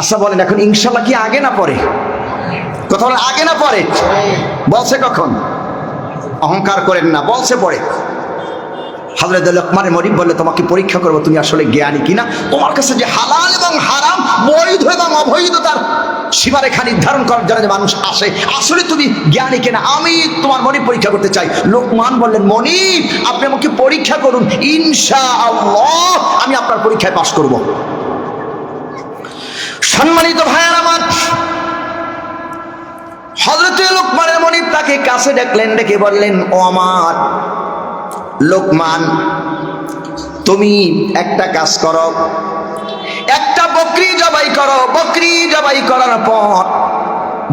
আচ্ছা বলেন, এখন ইনশাল্লাহ কি আগে না পরে? কথা বলেন, আগে না পরে? বলছে কখন? অহংকার করেন না, বলছে পরে। হযরত লোকমানের মনিব বললে, তোমাকে পরীক্ষা করবো তুমি আসলে জ্ঞানী কিনা, তোমার কাছে যে হালাল এবং হারাম, বৈধ এবং অবৈধতার সীমারেখা নির্ধারণ করার জন্য যে মানুষ আসে, আসলে তুমি জ্ঞানী কিনা, আমি তোমার মনিব পরীক্ষা করতে চাই। লোকমান বললেন, মনিব আপনি আমাকে পরীক্ষা করুন, ইনশাআল্লাহ আমি আপনার পরীক্ষায় পাশ করব। সম্মানিত ভাইয়ের আমার, হযরত লোকমানের মনিব তাকে কাছে ডাকলেন, ডেকে বললেন, ও আমার লোকমান, তুমি একটা কাজ করো, একটা বকরি জবাই করো। বকরি জবাই করার পর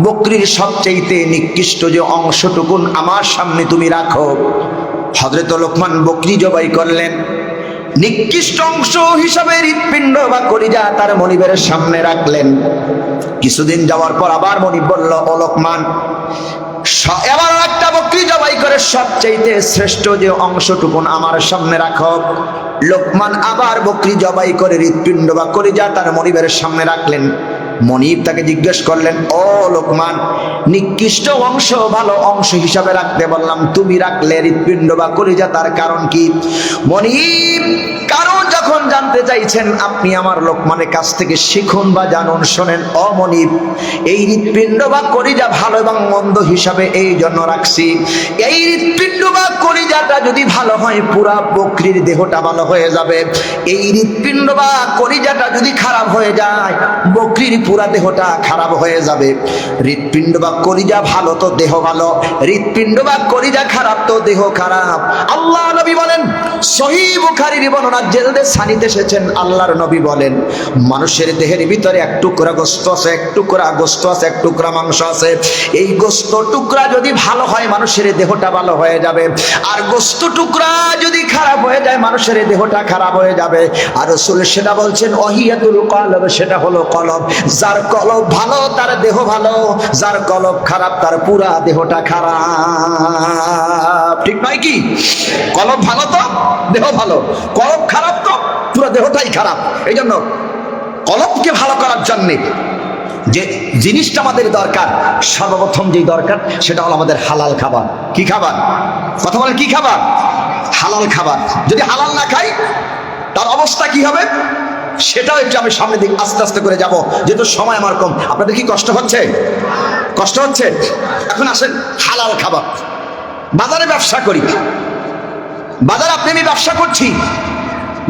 বকরির সবচেয়ে নিকৃষ্ট যে অংশটুকুন আমার সামনে তুমি রাখো। হযরত লোকমান বকরি জবাই করলেন, নিকৃষ্ট অংশ হিসাবে হৃৎপিণ্ড বা কলিজা তার মনিবের সামনে রাখলেন। কিছুদিন যাওয়ার পর আবার মনিব বলল, ও লোকমান, এবার একটা বকরি জবাই করে সবচেয়ে শ্রেষ্ঠ যে অংশটুকুন আমার সামনে রাখো। লোকমান আবার বকরি জবাই করে হৃৎপিণ্ড বা কলিজা তার মনিবের সামনে রাখলেন। মনিব তাকে জিজ্ঞেস করলেন, ও লোকমান, নিকৃষ্ট অংশ ভালো অংশ হিসাবে রাখতে বললাম, তুমি রাখলে হৃৎপিণ্ড বা কলিজা, তার কারণ কি? মনিব কারণ যখন জানতে চাইছেন, আপনি আমার লোকমানের কাছ থেকে শিখুন বা জানুন। শোনেন ও মনিব, এই হৃৎপিণ্ড বা কলিজা ভালো এবং মন্দ হিসাবে এই জন্য রাখছি, এই হৃৎপিণ্ড বা কলিজাটা যদি ভালো হয় পুরা বকরির দেহটা ভালো হয়ে যাবে। এই হৃৎপিণ্ড বা কলিজাটা যদি খারাপ হয়ে যায়, বকরির পুরা দেহটা খারাপ হয়ে যাবে। হৃৎপিণ্ড বা কলিজা ভালো তো দেহ ভালো, হৃৎপিণ্ড বা কলিজা খারাপ তো দেহ খারাপ। আল্লাহ নবী বলেন, সহিহ বুখারীর বর্ণনা, জেলদে সানিতে এসেছেন, আল্লাহর নবী বলেন, মানুষের দেহের ভিতরে এক টুকরা গোশত আছে, এক টুকরা গোশত আছে, এক টুকরা মাংস আছে। এই গোশত টুকরা যদি ভালো হয় মানুষের দেহটা ভালো হয়ে যাবে, আর গোশত টুকরা যদি খারাপ হয়ে যায় মানুষের দেহটা খারাপ হয়ে যাবে। আর রাসূল সেটা বলছেন, ওয়াহিয়াতুল কলব, সেটা হলো কলব। যার কলব ভালো তার দেহ ভালো, যার কলব খারাপ তার পুরা দেহটা খারাপ। ঠিক নয় কি? কলব ভালো তো দেহ ভালো, কলব খারাপ তো পুরো দেহটাই খারাপ। এই জন্য কলবকে ভালো করার জন্যে যে জিনিসটা আমাদের দরকার, সর্বপ্রথম যেই দরকার সেটা হলো আমাদের হালাল খাবার। কি খাবার? কথা বলেন, কি খাবার? হালাল খাবার। যদি হালাল না খাই তার অবস্থা কি হবে সেটাও একটু আমি সামনে দিকে আস্তে আস্তে করে যাব, যেহেতু সময় আমার কম। আপনাদের কি কষ্ট হচ্ছে? কষ্ট হচ্ছে? এখন আসেন, হালাল খাবার। বাজারে ব্যবসা করি, বাজারে আপনি আমি ব্যবসা করছি,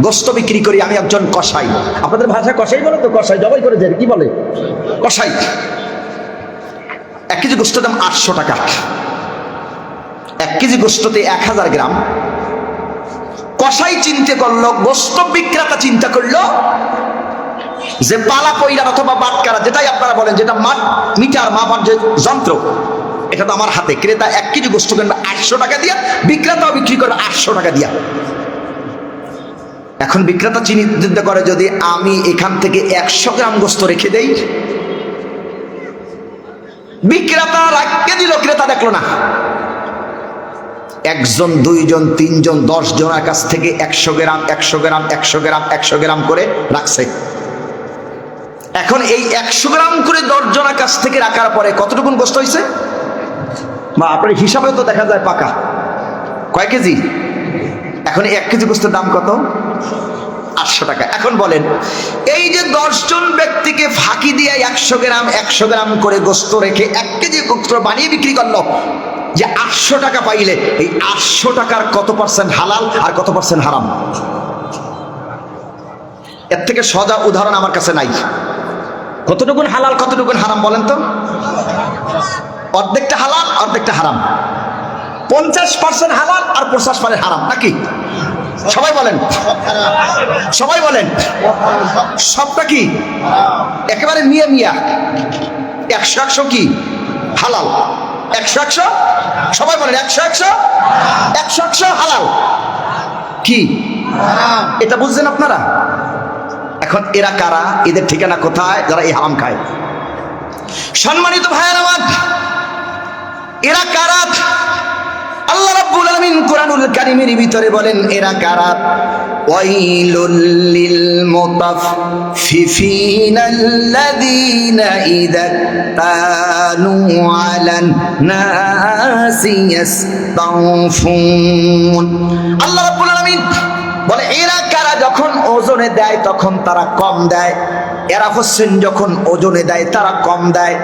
গোস্ত বিক্রি করি, আমি একজন কসাই। আপনাদের ভাষায় কসাই বলে তো? কসাই জবাই করে দেন, কি বলে? কসাই। 1 কেজি গোস্তের দাম 800 টাকা। 1 কেজি গোস্ততে 1000 গ্রাম। কসাই চিন্তা করলো, গোস্ত বিক্রেতা চিন্তা করলো যে পালা পয়রা অথবা বাটকারা, যেটাই আপনারা বলেন, যেটা মিটার মাপার যে যন্ত্র, এটা তো আমার হাতে। ক্রেতা 1 কেজি গোস্ত কিনবে 800 টাকা দিয়া, বিক্রেতাও বিক্রি করবে 800 টাকা দিয়া। এখন বিক্রেতা চিন্তা করে, যদি আমি এখান থেকে 100 গ্রাম গোস্ত রেখে দেই, বিক্রেতা রাখতে দিল, ক্রেতা দেখলো না। 1 জন 2 জন 3 জন 10 জনের কাছ থেকে 100 গ্রাম 100 গ্রাম 100 গ্রাম 100 গ্রাম করে রাখছে। এখন এই 100 গ্রাম করে 10 জনের কাছ থেকে রাখার পরে কতটুকুন গোস্ত হয়েছে? বা আপনার হিসাবেও তো দেখা যায় পাকা কয় কেজি। এখন 1 কেজি গোস্তের দাম কত? 800 টাকা। এখন বলেন, এই যে 10 জন ব্যক্তিকে ফাঁকি দিয়ে 100 গ্রাম করে গোস্ত রেখে 1 কেজি গোস্ত বানিয়ে বিক্রি করলো, যে 800 টাকা পাইলে এই 800 টাকার কত % হালাল আর কত % হারাম? এর থেকে সোজা উদাহরণ আমার কাছে নাই। কতটুকুন হালাল কতটুকুন হারাম বলেন তো? অর্ধেকটা হালাল অর্ধেকটা হারাম। 50% হালাল আর 50% হারাম, নাকি? সবাই বলেন, সবাই বলেন, সবটা কি একেবারে মিয়া মিয়া? 100 কি হালাল, 100 সবাই বলেন, 100 হালাল কি? এটা বুঝছেন আপনারা? এখন এরা কারা? এদের ঠিকানা কোথায়? যারা এই হারাম খায়। সম্মানিত ভাইয়েরা আমার, এরা কারা? আল্লাহ রাব্বুল আলামিন কোরআনুল কারীমের ভিতরে বলেন, এরা কারা? ওয়াইলুল লিল মুতাফফিফিনা আল্লাযীনা ইযা তানু আলান নাসি ইস্তাওফুন। আল্লাহ রাব্বুল আলামিন বলে এরা কারা যখন ওজনে দেয় তখন তারা কম দেয়, এরা হচ্ছেন যখন ওজনে দেয় তারা কম দেয়,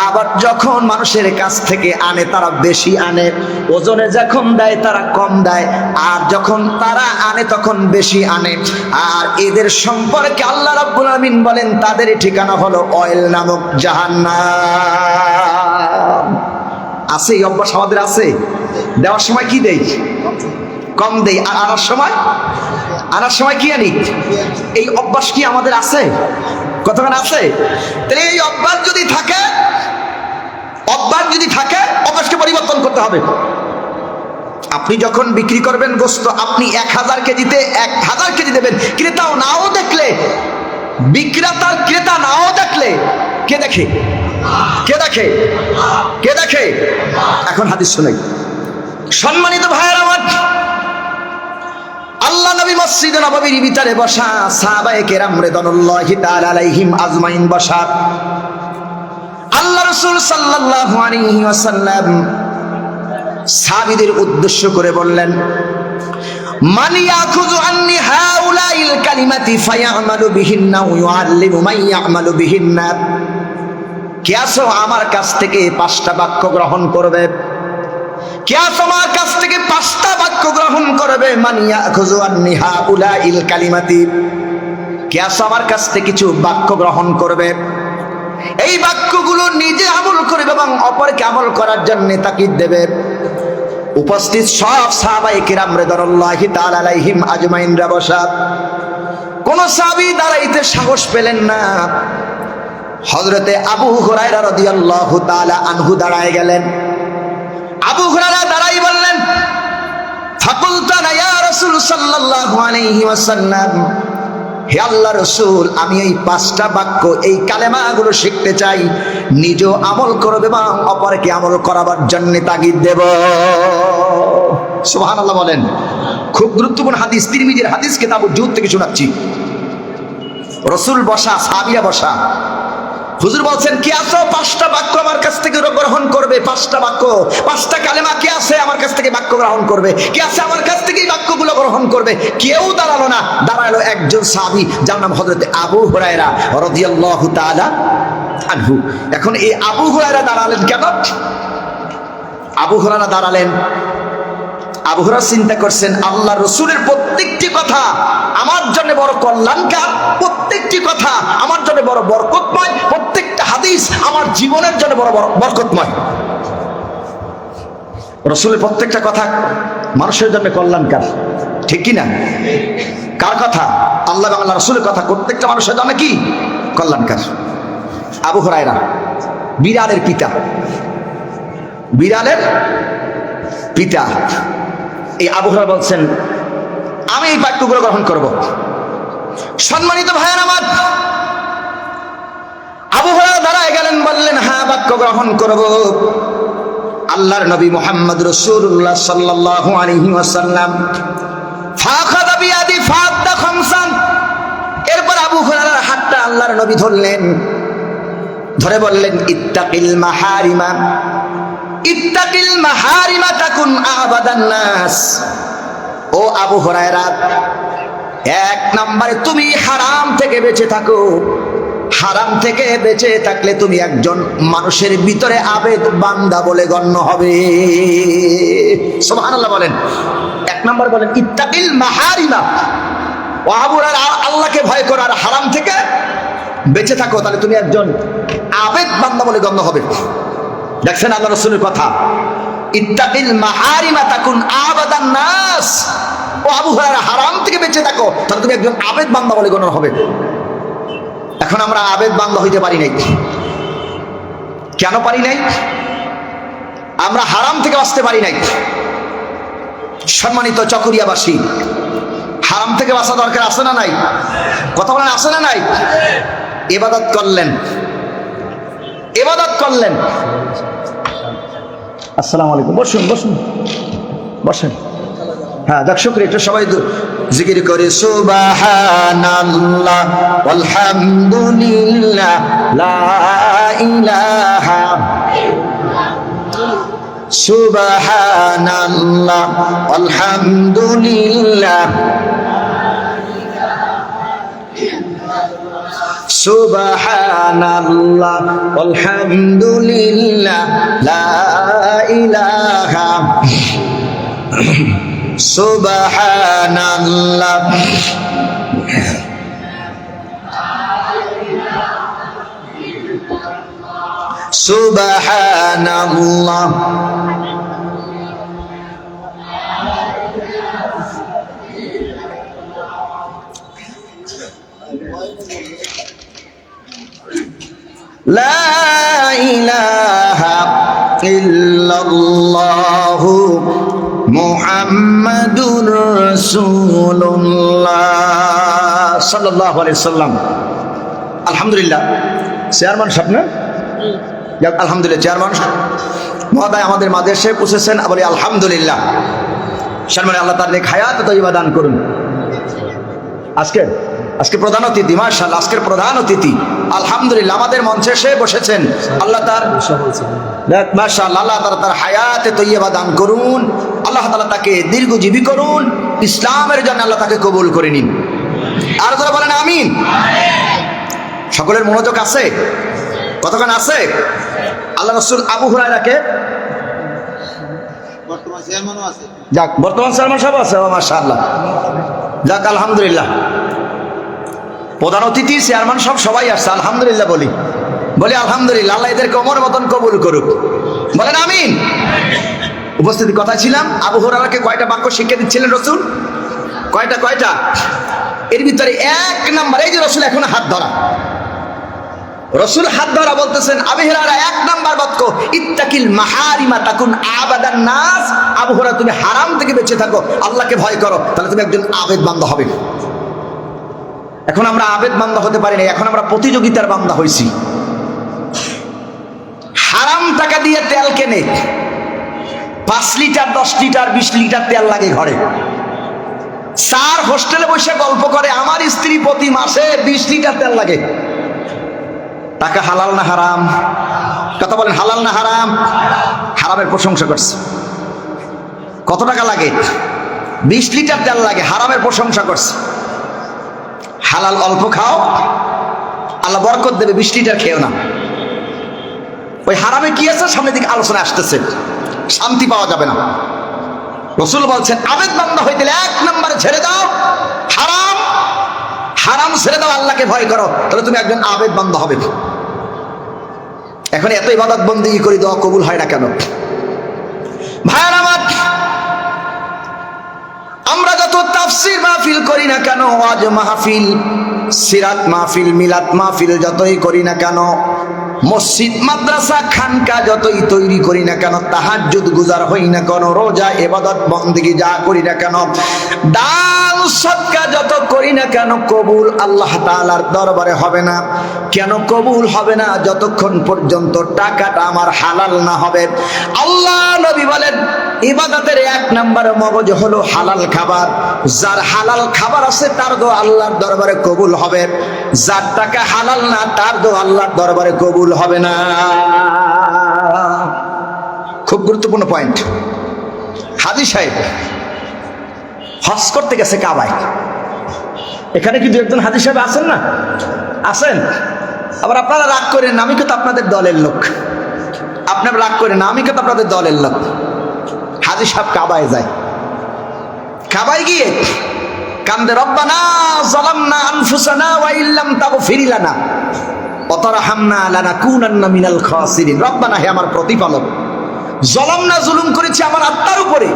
আবার যখন মানুষের কাছ থেকে আনে তারা বেশি আনে। ওজনে যখন দেয় তারা কম দেয়, আর যখন তারা আনে তখন বেশি আনে। আর এদের সম্পর্কে আল্লাহ রাব্বুল আলামিন বলেন তাদের ঠিকানা হলো অয়েল নামক জাহান্নাম। আছে এই অভ্যাস আমাদের আছে? দেওয়ার সময় কি দেই? কম দেই, আর আনার সময় কি আনি? এই অভ্যাস কি আমাদের আছে? কতক্ষণ আছে? তাহলে এই অভ্যাস যদি থাকে অভ্যাসকে পরিবর্তন করতে হবে। আপনি যখন বিক্রি করবেন গোস্ত, আপনি 1000 কেজিতে 1000 কেজি দেবেন। ক্রেতাও নাও দেখলে, বিক্রেতার ক্রেতা নাও দেখলে কে দেখে? এখন হাদিস শুনাই। সম্মানিত ভাইয়েরা আমার, আল্লাহ নবী মসজিদে নববীর ভিতরে বসা, সাহাবায়ে কেরাম রিদওয়ানুল্লাহি তাআলা আলাইহিম আজমাইন বসা। আল্লাহ রাসূল সাল্লাল্লাহু আলাইহি ওয়াসাল্লাম সাহাবীদের উদ্দেশ্য করে বললেন, মান ইয়াখুযু আন্নি হাউলাইল কালিমাতি ফায়ামালু বিহিন্না ওয়া ইউআল্লিমু মান ইয়ামালু বিহিন্না। কে আছো আমার কাছ থেকে 5টা বাক্য গ্রহণ করবে? কে আছো আমার কাছ থেকে 5টা বাক্য গ্রহণ করবে? মান ইয়াখুযু আন্নি হাউলাইল কালিমাতি। কে আছো আমার কাছ থেকে কিছু বাক্য গ্রহণ করবে? এই বাক্যগুলো নিজে আমল করবে এবং অপরকে আমল করার জন্য তাকিদ দেবে। উপস্থিত সব সাহাবায়ে কিরাম রিদওয়ানুল্লাহি তাআলা আলাইহিম আজমাইনরা বসা। কোন সাহাবী দাঁড়াইতে সাহস পেলেন না। হযরতে আবু হুরায়রা রাদিয়াল্লাহু তাআলা আনহু দাঁড়ায় গেলেন। আবু হুরায়রা দাঁড়াই বললেন, ফাকুলতু ইয়া রাসূল সাল্লাল্লাহু আলাইহি ওয়াসাল্লাম, হে আল্লাহ রাসূল, আমি এই 5টা বাক্য, এই কালেমাগুলো শিখতে চাই, নিজেও আমল করব এবং অপরকে আমল করাবার জন্য তাগিদ দেব। সুবহানাল্লাহ বলেন। খুব গুরুত্বপূর্ণ হাদিস, তিরমিজির হাদিস কিতাবুল জুহুদ থেকে শোনাচ্ছি। রাসূল বসা, সাহাবীরা বসা। হুজুর বলছেন, কে আছো 5টা বাক্য আমার কাছ থেকে গ্রহণ করবে? 5টা বাক্য, 5টা কালেমা কে আছে আমার কাছ থেকে বাক্য গ্রহণ করবে? কে আছে আমার কাছ থেকে এই বাক্যগুলো গ্রহণ করবে? কেউ দাঁড়ালো না। দাঁড়ালো একজন সাহাবী, যার নাম হযরত আবু হুরায়রা রাদিয়াল্লাহু তাআলা আনহু। এখন এই আবু হুরায়রা দাঁড়ালেন কেন? আবু হুরায়রা দাঁড়ালেন, আবু হুরায়রা চিন্তা করছেন, আল্লাহ রাসূলের প্রত্যেকটি কথা আমার জন্য বড় কল্যাণকর, প্রত্যেকটি কথা আমার জন্য বড় বরকতময়, প্রত্যেকটা হাদিস আমার জীবনের জন্য বড় বরকতময়। রাসূলের প্রত্যেকটা কথা মানুষের জন্য কল্যাণকর, ঠিক কি না? কার কথা? আল্লাহ এবং আল্লাহ রাসূলের কথা প্রত্যেকটা মানুষের জন্য কি কল্যাণকর। আবু হুরায়রা বিড়ালের পিতা। এই আবু হুরায়রা বলছেন, আমি এই বাক্যগুলো গ্রহণ করব। সম্মানিত ভাইয়ের আমার, আবু হুরায়রা দাঁড়ায় গেলেন, বললেন, হ্যাঁ বাক্য গ্রহণ করব। আল্লাহর নবী মুহাম্মদ রাসূলুল্লাহ সাল্লাল্লাহু আলাইহি ওয়াসাল্লাম ফাখাযা বিয়াদি ফাদা খামসান। এরপর আবু হুরায়রার হাতটা আল্লাহর নবী ধরলেন, ধরে বললেন, ইত্তাকিল মাহারিমা তাকুন আবাদান নাস। ও আবু হুরায়রা, 1 নম্বরে তুমি হারাম থেকে বেঁচে থাকো। হারাম থেকে বেঁচে থাকলে তুমি একজন মানুষের ভিতরে আবেদ বান্দা বলে গণ্য হবে। সুবহানাল্লাহ বলেন। 1 নম্বর বলেন ইত্তাকিল মাহারিমা। ও আবু হুরায়রা, আল্লাহকে ভয় করো আর হারাম থেকে বেঁচে থাকো, তাহলে তুমি একজন আবেদ বান্দা বলে গণ্য হবে। দেখছেন আল্লাহ রাসূলের কথা, ইত্তাকিল মাহারিমা তাকুন আবাদান নাস। ও আবু হুরায়রা, হারাম থেকে বেঁচে থাকো, তাহলে তুমি একজন আবেদ বান্দা বলে গণ্য হবে। এখন আমরা আবেদ বান্দা হইতে পারি নাই। কেন পারি নাই? আমরা হারাম থেকে বাঁচতে পারি নাই। সম্মানিত চকরিয়াবাসী, হারাম থেকে বাঁচা দরকার আছে না নাই? কথা বলেন, আছে না নাই? ইবাদত করলেন। আসসালামু আলাইকুম। বসুন। হ্যাঁ, দর্শক একটু সবাই জিকির করে সুবহানাল্লাহ আলহামদুলিল্লাহ লা ইলাহা সুবহানাল্লাহ আলহামদুলিল্লাহ সুবহানাল্লাহ আলহামদুলিল্লাহ লা ইলাহা সুবহানাল্লাহ সুবহানাল্লাহ লা ইলাহা ইল্লাল্লাহ মুহাম্মাদুর রাসূলুল্লাহ সাল্লাল্লাহু আলাইহি সাল্লাম। আলহামদুলিল্লাহ চেয়ারম্যান সাহেব না, যাক আলহামদুলিল্লাহ চেয়ারম্যান মহোদয় আমাদের মাঝে এসে পৌঁছেছেন, বলি আলহামদুলিল্লাহ। সম্মানে আল্লাহ তাআলা নেক হায়াত তয়্যিবা দান করুন। আজকে প্রধান অতিথি, মাশাআল্লাহ আজকের প্রধান অতিথি আলহামদুলিল্লাহ আমাদের মঞ্চে এসে বসেছেন। আল্লাহ তার মাশাআল্লাহ আল্লাহ তাআলা তার হায়াতে তয়্যিবা দান করুন। আল্লাহ তাআলা তাকে দীর্ঘজীবী করুন, ইসলামের জন্য আল্লাহ তাকে কবুল করে নিন। আর যারা বলেন আমিন। সকলের মনোযোগ আছে? কতক্ষণ আছে? আল্লাহ রাসূল আবু হুরায়রাকে বর্তমান চেয়ারম্যানও আছে, যাক বর্তমান চেয়ারম্যান সাহেব আছে, মাশাআল্লাহ যাক আলহামদুলিল্লাহ। প্রধান অতিথি চেয়ারম্যান সব সবাই আসছে, আলহামদুলিল্লাহ বলি আলহামদুলিল্লাহ। আল্লাহ এদেরকে ওমর মতন কবুল করুক, বলেন আমিন। উপস্থিতি কথা ছিলাম, আবু হুরায়রাকে কয়টা বাক্য শিক্ষা দিচ্ছিলেন রাসূল? কয়টা? এর ভিতরে এক নাম্বার, এই যে রাসূল এখন হাত ধরা, রাসূল হাত ধরা বলতেছেন আবু হুরায়রা এক নাম্বার বাক্য ইত্তাকিল মাহারিমা তাকুন আবাদান নাস। আবু হুরায়রা তুমি হারাম থেকে বেঁচে থাকো, আল্লাহকে ভয় করো, তাহলে তুমি একজন আবেদ বান্দা হবে। এখন আমরা আবেদ বান্দা হতে পারি না, এখন আমরা প্রতিযোগিতার বান্দা হইছি। হারাম টাকা দিয়ে তেল কেনে, 5 লিটার 10 লিটার 20 লিটার তেল লাগে ঘরে। স্যার হোস্টেলে বসে গল্প করে আমার স্ত্রী প্রতি মাসে 20 লিটার তেল লাগে। টাকা হালাল না হারাম? কথা বলেন, হালাল না হারাম? হারামের প্রশংসা করছে। কত টাকা লাগে? 20 লিটার তেল লাগে, হারামের প্রশংসা করছে। হালাল অল্প খাও, আল্লাহ বরকত দেবে, 20 লিটার খেও না। ওই হারামে কি আছে সামনের দিকে আলোচনা আসতেছে, শান্তি পাওয়া যাবে না। রাসূল বলছেন আবেদ বান্দা হইতে এক নম্বরে ছেড়ে দাও হারাম ছেড়ে দাও, আল্লাহকে ভয় করো, তাহলে তুমি একজন আবেদ বান্দা হবে। এখন এত ইবাদত বন্দেগী করি, দোয়া কবুল হয় না কেন? ভাইয়ের আমার, আমরা যত তাফসীর মাহফিল করি না কেন, ওয়াজ মাহফিল, সিরাত মাহফিল, মিলাদ মাহফিল যতই করি না কেন, মসজিদ মাদ্রাসা খানকা যতই তৈরি করি না কেন, তাহাজ্জুদ গুজার হই না কেন, রোজা ইবাদত বন্দেগী যা করি না কেন, দান সদকা যত করি না কেন, কবুল আল্লাহ তাআলার দরবারে হবে না। কেন কবুল হবে না? যতক্ষণ পর্যন্ত টাকাটা আমার হালাল না হবে। আল্লাহ নবী বলেন ইবাদতের এক নম্বরে মগজ হলো হালাল খাবার। যার হালাল খাবার আছে তার দোয়া আল্লাহর দরবারে কবুল হবে। যার টাকা হালাল না তার দোয়া আল্লাহর দরবারে কবুল হবে না। খুব গুরুত্বপূর্ণ পয়েন্ট। হাজী সাহেব হজ করতে গেছে কাবায়। এখানে কি দু একজন হাজী সাহেব আছেন না? আছেন? আবার আপনারা রাগ করেন, আমি কিন্তু আপনাদের দলের লোক। আপনারা রাগ করেন, আমি কিন্তু আপনাদের দলের লোক। হাজী সাহেব কাবায় যায়, কাবায় গিয়ে কান্দে, রব্বানা যালামনা আনফুসানা ওয়া ইল্লাম তাগফির লানা ওয়া তারহামনা লানাকুনান্না মিনাল খাসিরিন। রব্বানা, হে আমার প্রতিপালক, যালামনা, জুলুম করেছি আমার আত্মার উপরে,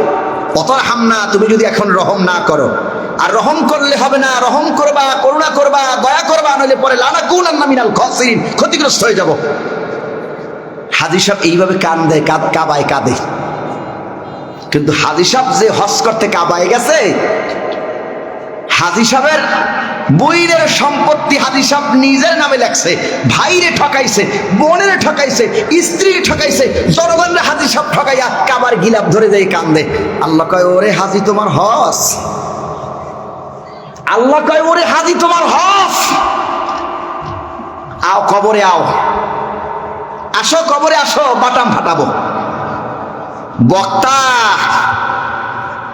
ওয়া তারহামনা, তুমি যদি এখন রহম না করো, আর রহম করলে হবে না, রহম করবা, করুণা করবা, দয়া করবা, নইলে পরে লানাকুনান্না মিনাল খাসিরিন, ক্ষতিগ্রস্ত হয়ে যাব। হাজী সাহেব এইভাবে কান্দে, কাবায় কাঁদে। কিন্তু হাজী সাহেব যে হজ করতে কাবায় গেছে, হাজী সাহেবের বইয়ের সম্পত্তি হাজী সাহেব নিজের নামে লেখছে। ভাইরে ঠকাইছে, বোনের ঠকাইছে, স্ত্রী ঠকাইছে, জনগণরে হাজী সাহেব ঠকাইয়া কাবার গিলাপ ধরে যায় কান্দে। আল্লাহ কয়, ওরে হাজী, তোমার হজ আল্লাহ কয় ওরে হাজি তোমার হক, আও কবরে আও, আসো কবরে আসো, বাটাম ফাটাবো। বক্তা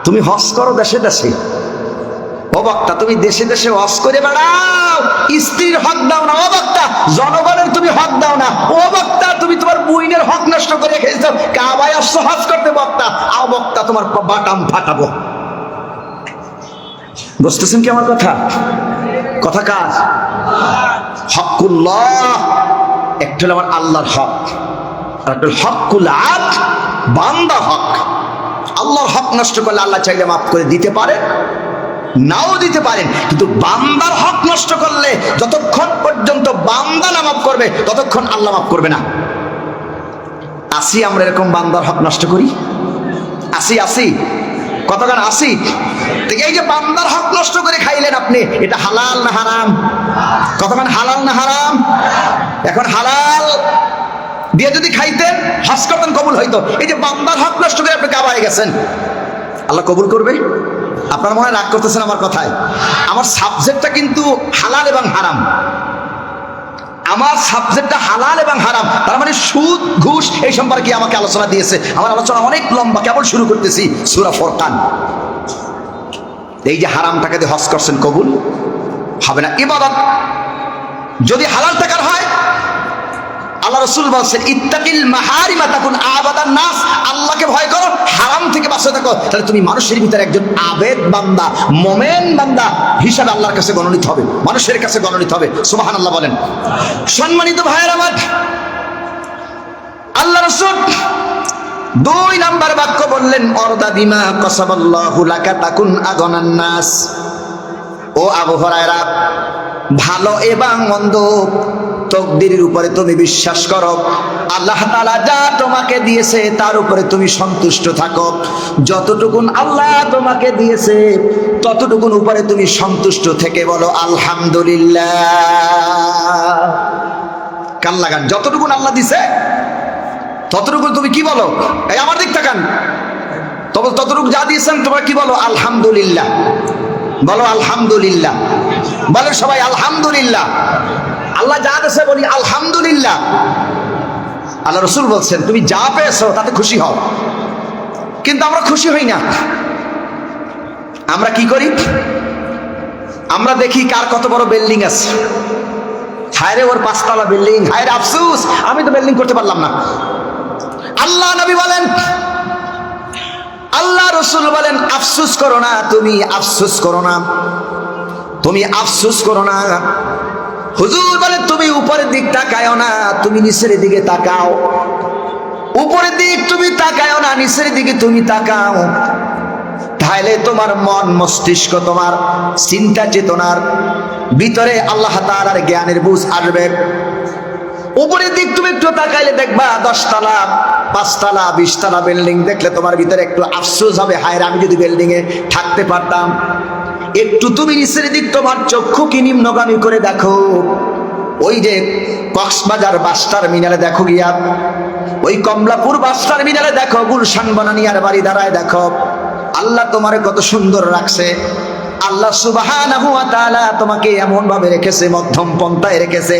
তুমি হজ করো দেশে দেশে, ও বক্তা তুমি দেশে দেশে হজ করে বেড়াও, স্ত্রীর হক দাও না। ও বক্তা জনগণের তুমি হক দাও না। ও বক্তা তুমি তোমার বুইনের হক নষ্ট করে খেয়েছো, কাবায় আসছো হজ করতে। বক্তা আও বক্তা তোমার বাটাম ফাটাবো। বুঝতেছেন কি আমার কথা? কথা কার? হকুল্লাহ, একটা হলো আমার আল্লাহর হক, আর একটা হকুল আদ, বান্দা হক। আল্লাহর হক নষ্ট করলে আল্লাহ চাইলে মাফ করে দিতে পারেন, নাও দিতে পারেন, কিন্তু বান্দার হক নষ্ট করলে যতক্ষণ পর্যন্ত বান্দা না মাফ করবে ততক্ষণ আল্লাহ মাফ করবে না। আসি আমরা এরকম বান্দার হক নষ্ট করি? আসি আসি কতক্ষণ আসি? এই যে বান্দার হক নষ্ট করে খাইলেন আপনি, এটা হালাল না হারাম? কতক্ষণ হালাল না হারাম? এখন হালাল দিয়ে যদি খাইতেন হজ করতেন, কবুল হইতো। এই যে বান্দার হক নষ্ট করে আপনি কাবায় গেছেন, আল্লাহ কবুল করবে? আপনার মনে রাগ করতেছেন আমার কথায়? আমার সাবজেক্টটা কিন্তু হালাল এবং হারাম, আমার সাবজেক্টটা হালাল এবং হারাম। তার মানে সুদ ঘুষ এই সম্পর্কে আমাকে আলোচনা দিয়েছে। আমার আলোচনা অনেক লম্বা, কেবল শুরু করতেছি সূরা ফুরকান। এই যে হারামটাকে দিয়ে হজ করছেন, কবুল হবে না। ইবাদত যদি হালাল টাকার হয়, আল্লাহ রাসূল বলছেন ইত্তাকিল মাহারিমা তাকুন আবাদান নাস, আল্লাহকে ভয় করো, হারাম থেকে বাঁচতে থাকো, তাহলে তুমি মানুষের ভিতরে একজন আবেদ বান্দা, মোমেন বান্দা হিসাবে আল্লাহর কাছে গণনীত হবে, মানুষের কাছে গণনীত হবে। সুবহানাল্লাহ বলেন। সম্মানিত ভাইয়ের আমার, আল্লাহ রাসূল 2 নাম্বার বাক্য বললেন, অরদা বিমা কাসাবাল্লাহু লাকা তাকুন আগানান নাস। ও আবু হুরায়রা, ভালো এবং মন্দ তকদিরের উপরে তুমি বিশ্বাস করো, আল্লাহ তাআলা যা তোমাকে দিয়েছে তার উপরে তুমি সন্তুষ্ট থাকো। যতটুকুন আল্লাহ তোমাকে দিয়েছে ততটুকুন উপরে তুমি সন্তুষ্ট থেকে বলো আলহামদুলিল্লাহ। কান লাগান, যতটুকুন আল্লাহ দিছে ততটুকুন তুমি কি বলো? এই আমার দিক তাকান, তবে ততটুকু যা দিয়েছেন তোমরা কি বলো? আলহামদুলিল্লাহ। বলো আলহামদুলিল্লাহ, বলো সবাই আলহামদুলিল্লাহ। আল্লাহ যা দিয়েছে বলি আলহামদুলিল্লাহ। আল্লাহ রাসূল বলছেন তুমি যা পেয়েছো তাতে খুশি হও। কিন্তু আমরা খুশি হই না। আমরা কি করি? আমরা দেখি কার কত বড় বিল্ডিং আছে, হায়রে ওর 5 তলা বিল্ডিং, হায়রে আফসোস আমি তো বিল্ডিং করতে পারলাম না। আল্লাহ নবী বলেন, আল্লাহ রাসূল বলেন আফসোস করো না, তুমি আফসোস করো না, তুমি আফসোস করো না। হুজুর বলেন তুমি উপরের দিক তাকাও না, তুমি নিচের দিকে তাকাও। উপরের দিক তুমি তাকাও না, নিচের দিকে তুমি তাকাও, তাহলে তোমার মন মস্তিষ্ক, তোমার চিন্তা চেতনার ভিতরে আল্লাহ তাআলার জ্ঞানের বুঝ আসবে। উপরের দিক তুমি একটু তাকাইলে দেখবা 10 তলা 5 তলা 20 তলা বিল্ডিং দেখলে তোমার ভিতরে একটু আফসোস হবে, হায় আমি যদি বিল্ডিং এ থাকতে পারতাম। একটু তুমি নিচের দিক তোমার চক্ষু কি নিম্নগামী করে দেখো, ওই যে কক্সবাজার বাস টার্মিনালে দেখো গিয়া, ওই কমলাপুর বাস টার্মিনালে দেখো, গুলশান বনানিয়ার বাড়ি দাঁড়ায় দেখো, আল্লাহ তোমারে কত সুন্দর রাখছে। আল্লাহ সুবহানাহু ওয়া তাআলা তোমাকে এমন ভাবে রেখেছে, মধ্যম পন্থায় রেখেছে।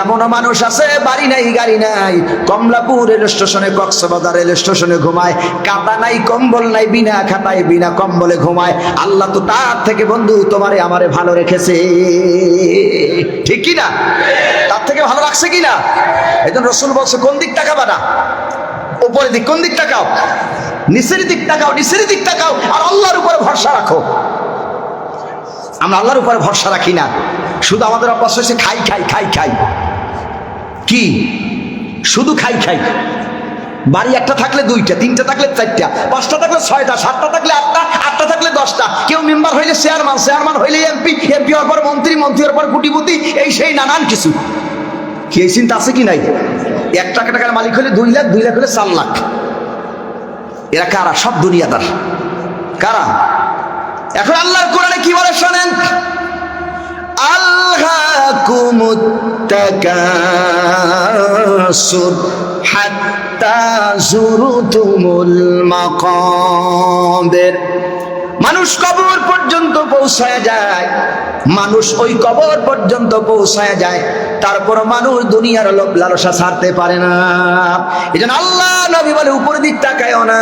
এমনও মানুষ আছে বাড়ি নাই গাড়ি নাই, কমলাপুর রেল স্টেশনে, কক্সবাজার রেল স্টেশনে ঘুমায়, কাঁথা নাই কম্বল নাই, বিনা খাতায় বিনা কম্বলে ঘুমায়। আল্লাহ তো তার থেকে বন্ধু তোমারে আমারে ভালো রেখেছে, ঠিক কি না? তার থেকে ভালো রাখছে কিনা? এইজন্য রাসূল বলছে কোন দিক তাকাবা না, উপরের দিক। কোন দিক তাকাও? নিচের দিক তাকাও, নিচের দিক তাকাও, আর আল্লাহর উপরে ভরসা রাখো। আমরা আল্লাহর উপরে ভরসা রাখি না, শুধু আমাদের অভ্যাস হয়েছে খাই খাই খাই খাই। কি শুধু খাই খাই? বাড়ি একটা থাকলে 2টা, 3টা থাকলে 4টা, 5টা থাকলে 6টা, 7টা থাকলে 8টা, 8টা থাকলে 10টা। কেউ মেম্বার হইলে চেয়ারম্যান, চেয়ারম্যান হইলে এমপি, এমপি হওয়ার পর মন্ত্রী, মন্ত্রী হওয়ার পর কোটিপতি, এই সেই নানান কিছু। কি এই চিন্তা আছে কি নাই? 1 টাকার মালিক হলে 2 লাখ, 2 লাখ হলে 4 লাখ। এরা কারা? সব দুনিয়াদার। কারা? এখন আল্লাহর কোরআনে কি বলে শোনেন, আলহাকুমুত তাকাসুর হাত্তা যুরতুমুল মাকাবির। মানুষ মানুষ কবর পর্যন্ত পৌঁছায় যায়, মানুষ ওই কবর পর্যন্ত পৌঁছায় যায়, তারপর মানুষ দুনিয়ার লোভ লালসা ছাড়তে পারে না। এজন্য আল্লাহ নবী বলে উপরের দিক তাকায়ও না,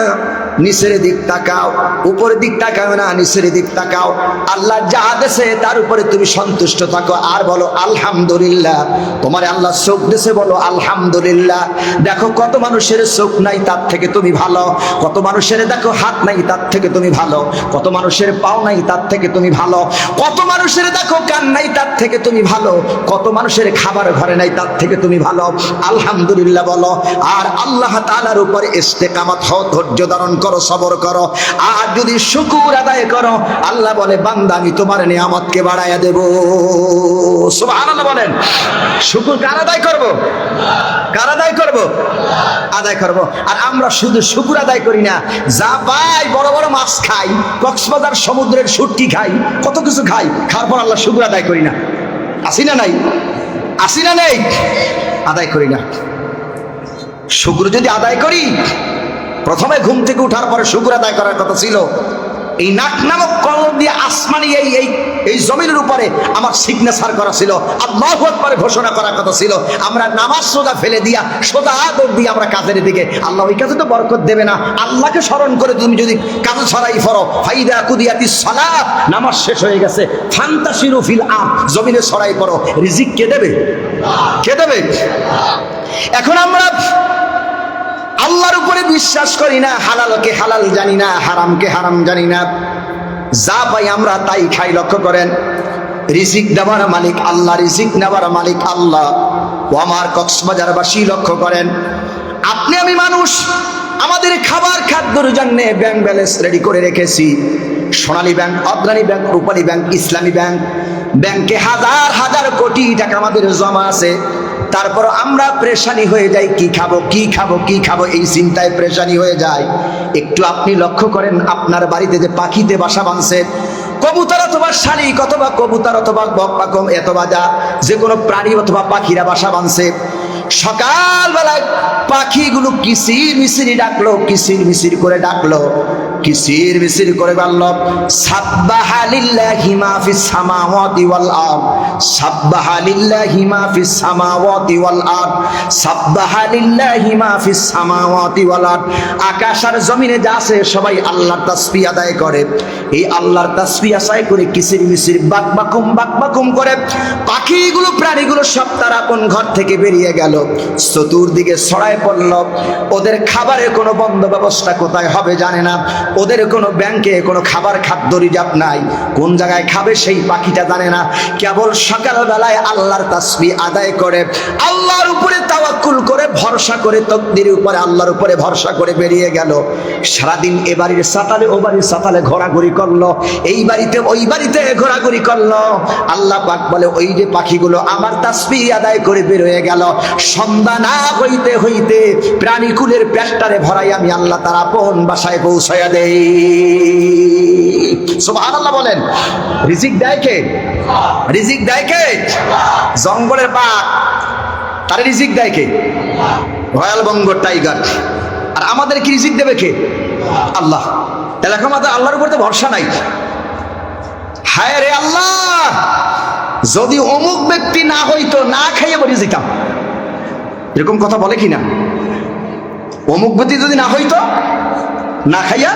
নিচের দিক তাকাও, উপরের দিক তাকাও না, নিচের দিক তাকাও। আল্লাহ যা দেশে তার উপরে তুমি সন্তুষ্ট থাকো আর বলো আলহামদুলিল্লাহ। তোমার আল্লাহ চোখ দেশে বলো আলহামদুলিল্লাহ। দেখো কত মানুষের চোখ নাই, তার থেকে তুমি ভালো। কত মানুষের দেখো হাত নাই, তার থেকে তুমি ভালো। কত মানুষের পাও নাই, তার থেকে তুমি ভালো। কত মানুষের দেখো কান নাই, তার থেকে তুমি ভালো। কত মানুষের খাবার ঘরে নাই, তার থেকে তুমি ভালো। আলহামদুলিল্লাহ বলো। আর আল্লাহ তাআলার উপরে ইস্তেকামত হও, ধৈর্য ধারণ করো, সবর করো। আর যদি শুকর আদায় করো, আল্লাহ বলে বান্দা আমি তোমার নিয়ামতকে বাড়াইয়া দেব। সুবহানাল্লাহ বলেন। শুকর কার আদায় করব? কার আদায় করব? আদায় করব। আর আমরা শুধু শুকর আদায় করি না, যা পাই বড় বড় মাছ খাই, কক্সবাজার সমুদ্রের শুটকি খাই, কত কিছু খাই, খাওয়ার পর আল্লাহ শুকর আদায় করি না। আসি না নাই? আসি না নেই? আদায় করি না। শুকর যদি আদায় করি, প্রথমে ঘুম থেকে উঠার পরে শুকর আদায় করার কথা ছিল। এই নাক নামক কলম দিয়ে আসমানি এই জমিনের উপরে আমার সিগনেচার করা ছিল, আল্লাহু আকবার ঘোষণা করার কথা ছিল। আমরা নামাজ সোজা ফেলে দিয়া সোজা দৌড় দিয়ে আমরা কাজের দিকে। আল্লাহ ওই কাজে তো বরকত দেবে না। আল্লাহকে স্মরণ করে তুমি যদি কাজে ছড়াই ফরো, ফাইদা কুদিয়াতিস সালাত, নামাজ শেষ হয়ে গেছে, ফান্তাশিরু ফিল আরদ, জমিনে ছড়াই পড়ো। রিজিক কে দেবে? কে দেবে? এখন আমরা আল্লাহর উপরে বিশ্বাস করি না, হালালকে হালাল জানি না, হারামকে হারাম জানি না। যা পাই আমরা তাই খাই। লক্ষ্য করেন, রিজিক দেওয়ার মালিক আল্লাহ, রিজিক নেওয়ার মালিক আল্লাহ। ও আমার কক্সবাজারবাসী লক্ষ্য করেন, আপনি আমি মানুষ, আমাদের খাবার খাদ্যর জন্য ব্যাংক ব্যালেন্স রেডি করে রেখেছি। সোনালী ব্যাংক, অগ্রণী ব্যাংক, রূপালী ব্যাংক, ইসলামী ব্যাংক, ব্যাংকে হাজার হাজার কোটি টাকা আমাদের জমা আছে। তারপর আমরা প্রেশানি হয়ে যাই, কি খাবো কি খাবো কি খাবো, এই চিন্তায় প্রেশানি হয়ে যায়। একটু আপনি লক্ষ্য করেন, আপনার বাড়িতে যে পাখিতে বাসা বাঁধছে, কবুতর অথবা শালিক অথবা কবুতর অথবা বকপাকম অথবা যে কোনো প্রাণী অথবা পাখিরা বাসা বাঁধছে, সকালবেলায় পাখিগুলো কিসির মিসিরি ডাকলো, কিসির মিসির করে ডাকলো, কিসির মিসির করে বলল সাব্বাহা লিল্লাহি মা ফিস সামাওয়াতি ওয়াল আরদ, সাব্বাহা লিল্লাহি মা ফিস সামাওয়াতি ওয়াল আরদ, সাব্বাহা লিল্লাহি মা ফিস সামাওয়াতি ওয়াল আরদ। আকাশ আর জমিনে যা আছে সবাই আল্লাহর তাসবিহ আদায় করে। এই আল্লাহর তাসবিহ আদায় করে কিসির মিসির বাকবাকুম করে পাখিগুলো প্রাণীগুলো সব তার আপন ঘর থেকে বেরিয়ে গেল, চতুর্দিকে ছড়ায় পড়ল। ওদের খাবারের কোনো বন্ধ ব্যবস্থা কোথায় হবে জানে না, ওদের কোনো ব্যাংকে কোনো খাবার খাদ্য রিজার্ভ নাই, কোন জায়গায় খাবে সেই পাখিটা জানে না। কেবল সকালবেলায় আল্লাহর তাসবিহ আদায় করে, আল্লাহর উপরে তাওয়াক্কুল করে, ভরসা করে, তকদিরের উপরে আল্লাহর উপরে ভরসা করে বেরিয়ে গেল। সারাদিন এ বাড়ির সাতালে ও বাড়ির সাতালে ঘোরাঘুরি করলো, এই বাড়িতে ওই বাড়িতে ঘোরাঘুরি করলো। আল্লাহ পাক বলে ওই যে পাখিগুলো আমার তাসবিহ আদায় করে বের হয়ে গেল, সন্ধ্যা না হইতে হইতে প্রাণীকুলের পেটটারে ভরাই আমি আল্লাহ তার আপন বাসায় পৌঁছায়া দেই। সুবহানাল্লাহ বলেন। রিজিক দেয় কে? রিজিক দেয় কে? জঙ্গলের বাঘ তার রিজিক দেয় কে? Royal Bengal tiger. আর আমাদের কি রিজিক দেবে কে? আল্লাহ। তাহলে এখন আমাদের আল্লাহর উপর তো ভরসা নাই। হায় রে আল্লাহ, যদি অমুক ব্যক্তি না হইতো, না খাইয়ে মরে যেতাম। এরকম কথা বলে কিনা? অমুক ব্যক্তি যদি না হইতো, না খাইয়া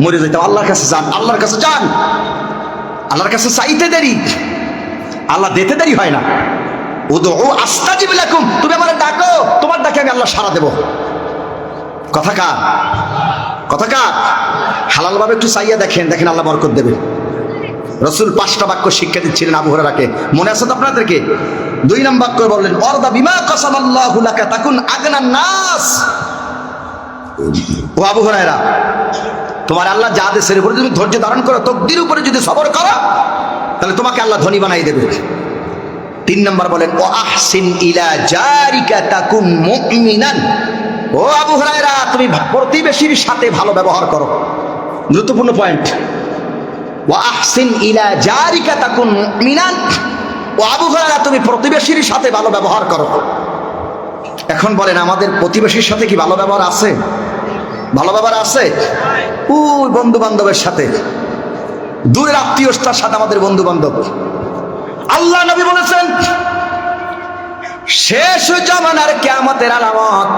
মরে যেতাম। আল্লাহর কাছে যান, আল্লাহর কাছে যান। আল্লাহর কাছে চাইতে দেরি, আল্লাহ দিতে দেরি হয় না। উদউ আস্তাজিব লাকুম, তুমি আমারে ডাকো, তোমার ডাকে আমি আল্লাহ সাড়া দেব। কথা কার? কথা কার? হালাল ভাবে একটু চাইয়া দেখেন, দেখেন আল্লাহ বরকত দেবে। রাসূল 5টা বাক্য শিক্ষা দিচ্ছিলেন আবু হুরায়রাকে, মনে আছে তো আপনাদেরকে? 2 নম্বর বাক্য বললেন ওয়ারদা বিমা কাসামাল্লাহু লাকা তাকুন আগনান নাস। ও আবু হুরায়রা, তোমার আল্লাহ যা দেশের উপরে তুমি ধৈর্য ধারণ করো, তকদির উপরে যদি সবর করো, তাহলে তোমাকে আল্লাহ ধনী বানাই দেবে। 3 নম্বর বলেন ও আহসিন ইলা জারিকা তাকুন মুমিনান। ও আবু হুরায়রা, তুমি প্রতিবেশীর সাথে ভালো ব্যবহার করো। গুরুত্বপূর্ণ পয়েন্ট। ওয়া আহসিন ইলা জারিকা তাকুন মুমিনান। ও আবু হুরায়রা, তুমি প্রতিবেশীর সাথে ভালো ব্যবহার করো। এখন বলেন, আমাদের প্রতিবেশীর সাথে কি ভালো ব্যবহার আছে? ভালো ব্যবহার আছে? ওই বন্ধু বান্ধবের সাথে দূরের আত্মীয়তার সাথে আমাদের বন্ধু বান্ধব। আল্লাহ নবী বলেছেন শেষ জামানার কিয়ামতের আলামত,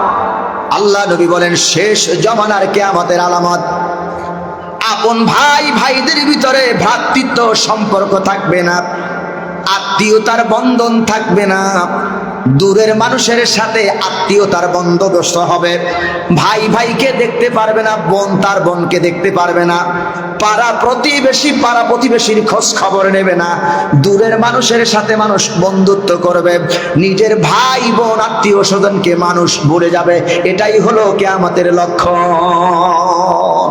আল্লাহ নবী বলেন শেষ জামানার কিয়ামতের আলামত, আপন ভাই ভাইদের ভিতরে ভ্রাতৃত্ব সম্পর্ক থাকবে না, আত্মীয়তার বন্ধন থাকবে না, দূরের মানুষের সাথে আত্মীয়তার বন্দোবস্ত হবে। ভাই ভাইকে দেখতে পারবে না, বোন তার বোনকে দেখতে পারবে না, পাড়া প্রতিবেশীর খোঁজ খবর নেবে না, দূরের মানুষের সাথে মানুষ বন্ধুত্ব করবে, নিজের ভাই বোন আত্মীয় স্বজনকে মানুষ ভুলে যাবে। এটাই হলো কিয়ামতের লক্ষণ।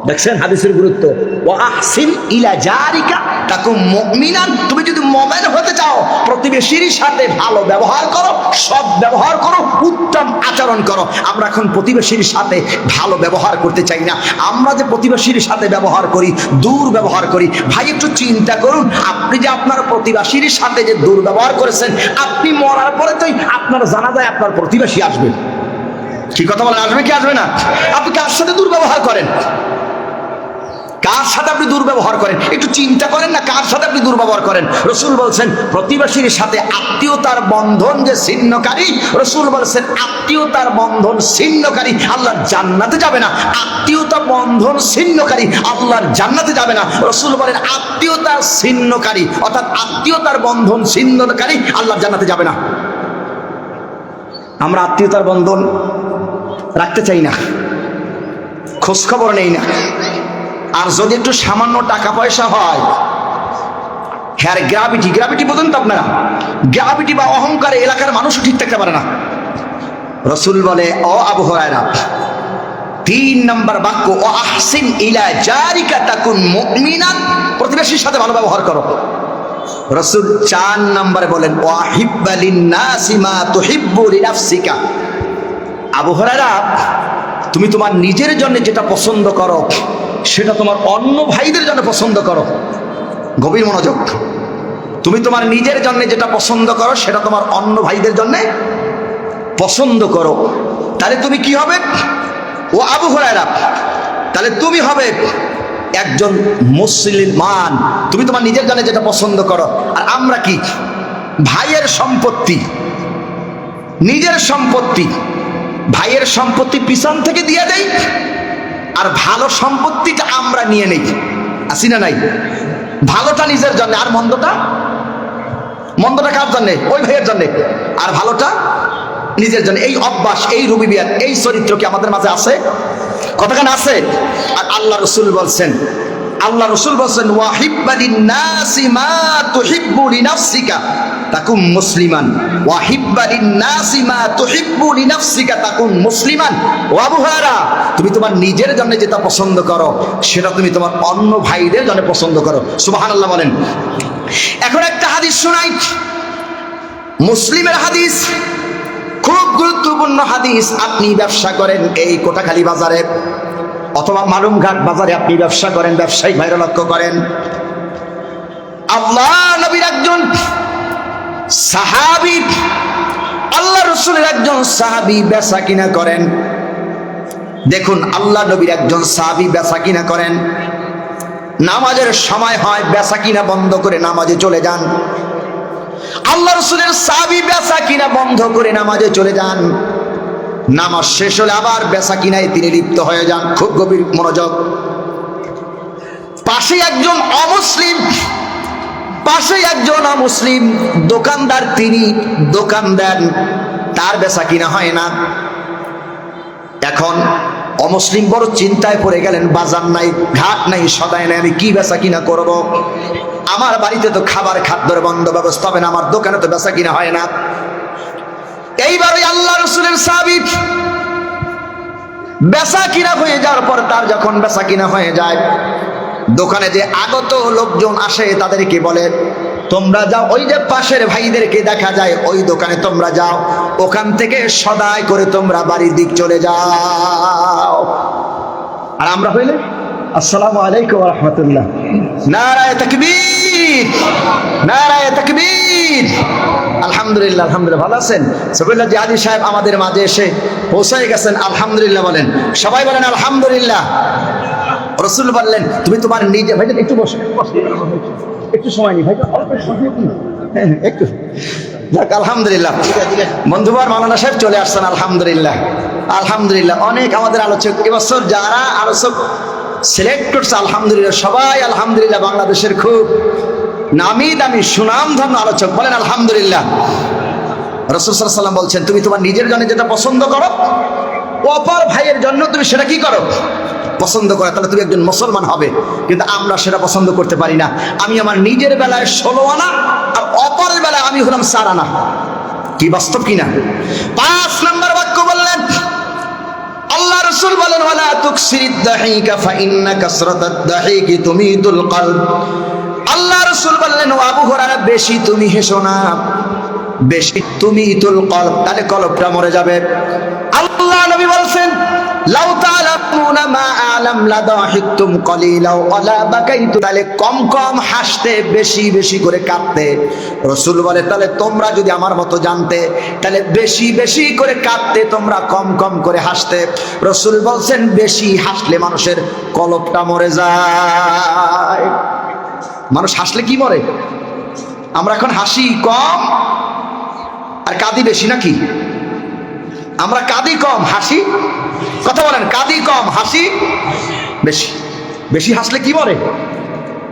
দেখছেন হাদিসের গুরুত্ব। ওয়া আহসিন ইলা জারিকা তাকুম মুমিনান, তুমি যদি মুমিন হতে চাও প্রতিবেশীর সাথে ভালো ব্যবহার করো, সৎ ব্যবহার করো, উত্তম আচরণ করো। আমরা এখন প্রতিবেশীর সাথে ভালো ব্যবহার করতে চাই না, আমরা যে প্রতিবেশীর সাথে ব্যবহার করি দুর্ব্যবহার করি। ভাই একটু চিন্তা করুন, আপনি যে আপনার প্রতিবেশীর সাথে যে দুর্ব্যবহার করেছেন, আপনি মরার পরে তো আপনার জানাজায় আপনার প্রতিবেশী আসবে। কি কথা বলেন, আসবে কি আসবে না? আপনি কার সাথে দুর্ব্যবহার করেন, কার সাথে আপনি দুর্ব্যবহার করেন, একটু চিন্তা করেন না কার সাথে আপনি দুর্ব্যবহার করেন। রসুল বলছেন প্রতিবেশীর সাথে আত্মীয়তার বন্ধন যে ছিন্নকারী, রসুল বলছেন আত্মীয়তার বন্ধন ছিন্নকারী আল্লাহর জান্নাতে যাবে না। আত্মীয়তা বন্ধন ছিন্নকারী আল্লাহর জান্নাতে যাবে না। রসুল বলেন আত্মীয়তার ছিন্নকারী অর্থাৎ আত্মীয়তার বন্ধন ছিন্নকারী আল্লাহর জান্নাতে যাবে না। আমরা আত্মীয়তার বন্ধন রাখতে চাই না, খোঁজ খবর নেই না। আর যদি একটু সামান্য টাকা পয়সা হয়, হ্যাঁ গ্রাভিটি বোঝেন তো আপনারা, গ্রাভিটি বা অহংকারে এলাকার মানুষও ঠিক থাকতে পারে না। রসুল বলে ও আবু হুরায়রা, 3 নম্বর বাক্য ও আহসিন ইলা জারিকা তাকুন মুমিনান, প্রতিবেশীর সাথে ভালো ব্যবহার করো। রসুল 4 নম্বরে বলেন ওয়াহিব্বা লিন্নাসি মা তুহিব্বু লিনাফসিকা। আবু হুরায়রা, তুমি তোমার নিজের জন্য যেটা পছন্দ করো সেটা তোমার অন্য ভাইদের জন্য পছন্দ করো। গভীর মনোযোগ। তুমি তোমার নিজের জন্য যেটা পছন্দ করো সেটা তোমার অন্য ভাইদের জন্য পছন্দ করো। তাহলে তুমি কি হবে? ও আবু হুরায়রা, তাহলে তুমি হবে একজন মুসলমান। তুমি তোমার নিজের জন্য যেটা পছন্দ করো। আর আমরা কি ভাইয়ের সম্পত্তি, নিজের সম্পত্তি, ভাইয়ের সম্পত্তি পিছন থেকে দিয়ে দেই, আর ভালো সম্পত্তিটা আমরা নিয়ে নেই। আসি না নাই? ভালোটা নিজের জন্য, আর মন্দটা কার জন্য? ওই ভাইয়ের জন্য। আর ভালোটা নিজের জন্য। এই অভ্যাস, এই রুবিবিয়াত, এই চরিত্র কি আমাদের মাঝে আছে? কতখানি আছে? আর আল্লাহ রসুল বলছেন ওয়াহিব্বা লিন্নাসি মা তুহিব্বু লিনাফসিকা তাকুন মুসলিমান। ওয়াহিব্বা লিন্নাসি মা তুহিব্বু লিনাফসিকা তাকুন মুসলিমান। ও আবু হুরায়রা, তুমি তোমার নিজের জন্য যেটা পছন্দ করো সেটা তুমি তোমার অন্য ভাইদের জন্য পছন্দ করো। সুবহানাল্লাহ বলেন। এখন একটা হাদিস শোনাই, মুসলিমের হাদিস, খুব গুরুত্বপূর্ণ হাদিস। আপনি ব্যবসা করেন এই কোটাখালী বাজারে অথবা মালুমঘাট বাজারে, আপনি ব্যবসা করেন, ব্যবসায়িক ভাইরা লক্ষ্য করেন, আল্লাহ নবীর একজন সাহাবী, আল্লাহ রসুলের একজন সাহাবী বেচা কিনা করেন। দেখুন, আল্লাহ নবীর একজন সাহাবী বেচা কিনা করেন, নামাজের সময় হয় বেচা কিনা বন্ধ করে নামাজে চলে যান। আল্লাহ রসুলের সাহাবী বেচা কিনা বন্ধ করে নামাজে চলে যান। নামাজ শেষ হলে আবার বেচা কিনায় তিনি লিপ্ত হয়ে যান। খুব গভীর মনোযোগ। পাশে একজন অমুসলিম দোকানদার, তিনি দোকান দেন, তার বেচা কিনা হয় না। এখন অমুসলিম বড় চিন্তায় পড়ে গেলেন, বাজার নাই, ঘাট নাই, সদাই নাই, আমি কি বেচা কিনা করব? আমার বাড়িতে তো খাবার খাদ্যের বন্ধ ব্যবস্থা হবে না, আমার দোকানে তো বেচা কিনা হয় না। এইবার ওই আল্লাহ রসুলের সাহাবী বেচা কিনা হয়ে যাওয়ার পর, তার যখন বেচা কিনা হয়ে যায়, দোকানে যে আগত লোকজন আসে তাদেরকে বলে, তোমরা যাও ওই যে পাশের ভাইদেরকে দেখা যায় ওই দোকানে তোমরা যাও, ওখান থেকে সদাই করে তোমরা বাড়ির দিক চলে যাও। আর আমরা হইলে আসসালামু আলাইকুম ওয়া রাহমাতুল্লাহ, নারায়ে তাকবীর, নারায়ে তাকবীর। আলহামদুলিল্লাহ, আলহামদুলিল্লাহ। ভালো আছেন? সবিল্লাহ জিহাদি সাহেব আমাদের মাঝে এসে পৌঁছে গেছেন, আলহামদুলিল্লাহ বলেন, সবাই বলেন আলহামদুলিল্লাহ। রাসূল বললেন তুমি তোমার নিজে ভাই একটু বসো, একটু সময় নি ভাই, হ্যাঁ একটু যাক, আলহামদুলিল্লাহ। বন্ধুবার মাওলানা সাহেব চলে আসছেন, আলহামদুলিল্লাহ আলহামদুলিল্লাহ। অনেক আমাদের আলোচক এবছর যারা আলোচক সিলেক্ট করছে আলহামদুলিল্লাহ, সবাই আলহামদুলিল্লাহ বাংলাদেশের খুব নামি দামি সুনামধন্য আলোচক, বলেন আলহামদুলিল্লাহ। রাসূল সাল্লাল্লাহু আলাইহি ওয়াসাল্লাম বলছেন তুমি তোমার নিজের জন্য যেটা পছন্দ করো, অপর ভাইয়ের জন্য তুমি সেটা কি করো, পছন্দ করো, তাহলে তুমি একজন মুসলমান হবে। কিন্তু আমরা সেটা পছন্দ করতে পারি না। আমি আমার নিজের বেলায় 16 আনা আর অপরের বেলায় আমি হলাম 4 আনা। কি বাস্তব কিনা? 5 নম্বর বাক্য বললেন আল্লাহ রাসূল বলেন ওয়ালা তুকসিরিদ দাহিকা ফাইন্না কাসরাতাদ দাহিকি তুমিদুল কলব। আল্লাহ রাসূল বললেন ও আবু হুরায়রা বেশি তুমি হেসো না, বেশি তুমিদুল কলব, তাহলে কলবটা মরে যাবে। আল্লাহ নবী বলছেন লাউ তাআলামুনা মা আ'লাম লাদাহিকতুম কলিলা ওয়ালা বাকাইতু, তাহলে কম কম হাসতে, বেশি বেশি করে কাঁদতে। রাসূল বলে তাহলে তোমরা যদি আমার মতো জানতে তাহলে বেশি বেশি করে কাঁদতে, তোমরা কম কম করে হাসতে। রাসূল বলছেন বেশি হাসলে মানুষের কলবটা মরে যায়। মানুষ হাসলে কি মরে? আমরা এখন হাসি কম আর কাঁদি বেশি নাকি? আমরা কাঁদি কম হাসি, কথা বলেন, কাঁদি কম হাসি বেশি। বেশি হাসলে কি মরে?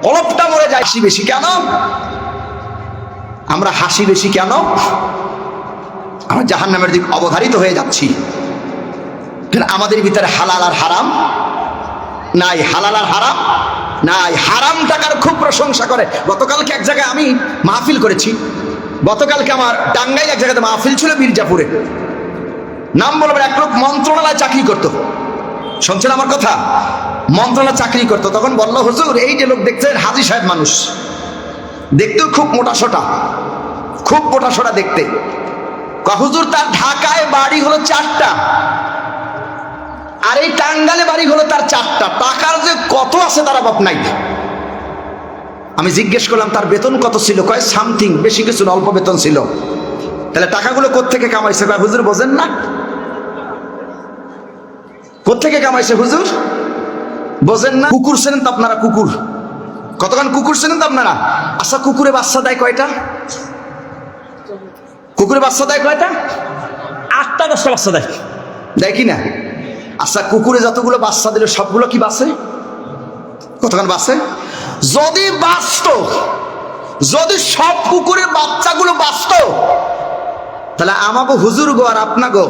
কলবটা মরে যায়। হাসি বেশি কেন? আমরা হাসি বেশি কেন? আমরা জাহান্নামের দিকে অবধারিত হয়ে যাচ্ছি। কিন্তু আমাদের ভিতরে হালাল আর হারাম নাই, হালাল আর হারাম নাই। হারাম টাকার খুব প্রশংসা করে। গতকালকে এক জায়গায় আমি মাহফিল করেছি, গতকালকে আমার টাঙ্গাইল এক জায়গাতে মাহফিল ছিল, মির্জাপুরে। নাম বলবেন, এক লোক মন্ত্রণালয় চাকরি করতো, শুনছেন আমার কথা? মন্ত্রণালয় চাকরি করতো। তখন বললো হুজুর এই যে লোক দেখছেন হাজী সাহেব মানুষ, দেখতেও খুব মোটা সোটা, খুব মোটা সোটা দেখতে। হুজুর তার ঢাকায় বাড়ি হলো 4টা আর এই টাঙ্গালে বাড়ি হলো তার 4টা। টাকার যে কত আছে তার অভাব নাই। আমি জিজ্ঞেস করলাম তার বেতন কত ছিল? কয় সামথিং, বেশি কিছু না, অল্প বেতন ছিল। তাহলে টাকাগুলো কোত্থেকে কামাইছে? কয় হুজুর বোঝেন না। কোত্থেকে কামাইছে হুজুর বোঝেন না? কুকুর চেনেন তো আপনারা? কুকুর, কতক্ষণ কুকুর চেনেন তো আপনারা? আচ্ছা কুকুরে বাচ্চা দেয় কয়টা? কুকুরে বাচ্চা দেয় কয়টা? 8টা 10টা বাচ্চা দেয়, দেয় কি না? আচ্ছা কুকুরে যতগুলো বাচ্চা দিল সবগুলো কি বাঁচে? কতক্ষণ বাঁচে? যদি বাঁচত, যদি সব কুকুরের বাচ্চাগুলো বাঁচত, তাহলে আমাকে হুজুর গো আর আপনা গো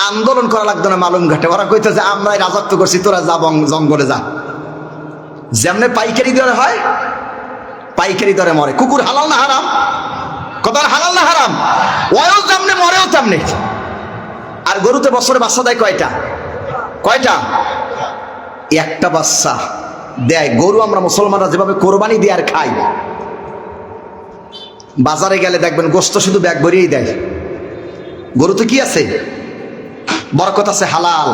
আন্দোলন করা লাগতো না মালুম ঘাটে। ওরা কইতো যে আমরাই রাজত্ব করছি, তোরা যা জঙ্গলে যা। যেমনে পাইকারি দরে হয়, পাইকারি দরে মরে। কুকুর হালাল না হারাম? কত হালাল না হারাম? ওয়ও যেমনে মরেও তেমনি। আর গরুতে বছরে বাচ্চা দেয় কয়টা? কয়টা? একটা বাচ্চা দেয়। গরু আমরা মুসলমানরা যেভাবে কোরবানি দিয়ে আর খাই, বাজারে গেলে দেখবেন গোস্ত শুধু ব্যাগ ভরিয়েই দেয়। গরুতে কি আছে? বরকত আছে, হালাল।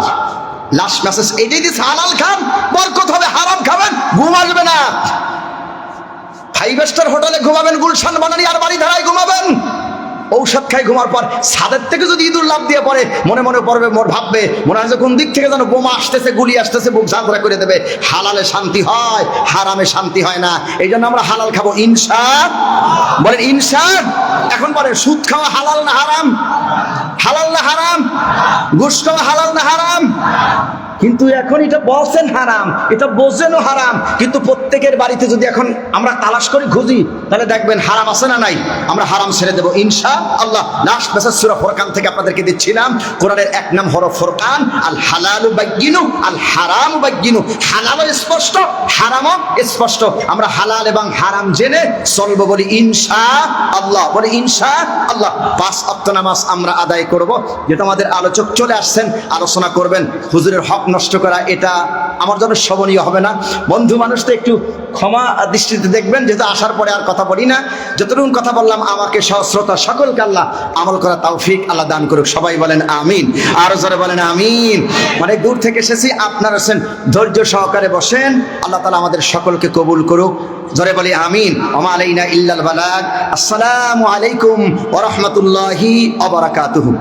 লাস্ট মেসেজ এটাই দিচ্ছে, হালাল খান বরকত হবে, হারাম খাবেন ঘুম আসবে না। 5 স্টার হোটেলে ঘুমাবেন, গুলশান বানানি আর বাড়ি ধারায় ঘুমাবেন। ঔষধ খাই ঘুমার পর ছাদের থেকে যদি ইঁদুর লাফ দিয়ে পড়ে, মনে মনে পড়বে, মোর ভাববে মনে হয় যে কোন দিক থেকে যেন বোমা আসতেছে, গুলি আসতেছে, বুক ঝাঁঝরা করে দেবে। হালালে শান্তি হয়, হারামে শান্তি হয় না। এই জন্য আমরা হালাল খাবো ইনশাআল্লাহ, বলেন ইনশাআল্লাহ। এখন বলেন সুদ খাওয়া হালাল না হারাম? হালাল না হারাম? ঘুষ খাওয়া হালাল না হারাম? কিন্তু এখন এটা বলছেন হারাম, এটা বোঝেনও হারাম। কিন্তু প্রত্যেকের বাড়িতে যদি এখন আমরা তালাশ করে খুঁজি, তাহলে দেখবেন হারাম আছে না নাই? আমরা হারাম ছেড়ে দেবো ইনশাআল্লাহ। লাস্ট মেসেজ সূরা ফুরকান থেকে আপনাদেরকে দিচ্ছিলাম। কোরআনের 1 নাম হরফ ফুরকান। আল হালালু বাইয়িনু আল হারামু বাইয়িনু। হালালও স্পষ্ট, হারামও স্পষ্ট। আমরা হালাল এবং হারাম জেনে চলবো, বলি ইনশাআল্লাহ, বলি ইনশাআল্লাহ। 5 ওয়াক্ত নামাজ আমরা আদায় করব। যেটা আমাদের আলোচক চলে আসছেন, আলোচনা করবেন। হুজুরের হক নষ্ট করা এটা আমার জন্য শোভনীয় হবে না। বন্ধু মানুষ তো একটু ক্ষমা দৃষ্টিতে দেখবেন, যেহেতু আসার পরে আর কথা বলি না। যতটুকু কথা বললাম আমাকে সহস্রতা সকলকে আল্লাহ আমল করা তৌফিক আল্লাহ দান করুক। সবাই বলেন আমিন, আরো জোরে বলেন আমিন। অনেক দূর থেকে এসেছি, আপনারা আছেন, ধৈর্য সহকারে বসেন। আল্লাহ তাআলা আমাদের সকলকে কবুল করুক। জোরে বলি আমিন। ওমা আলাইনা ইল্লাল বালাগ। আসসালামু আলাইকুম ওয়া রাহমাতুল্লাহি ওয়া বারাকাতুহু।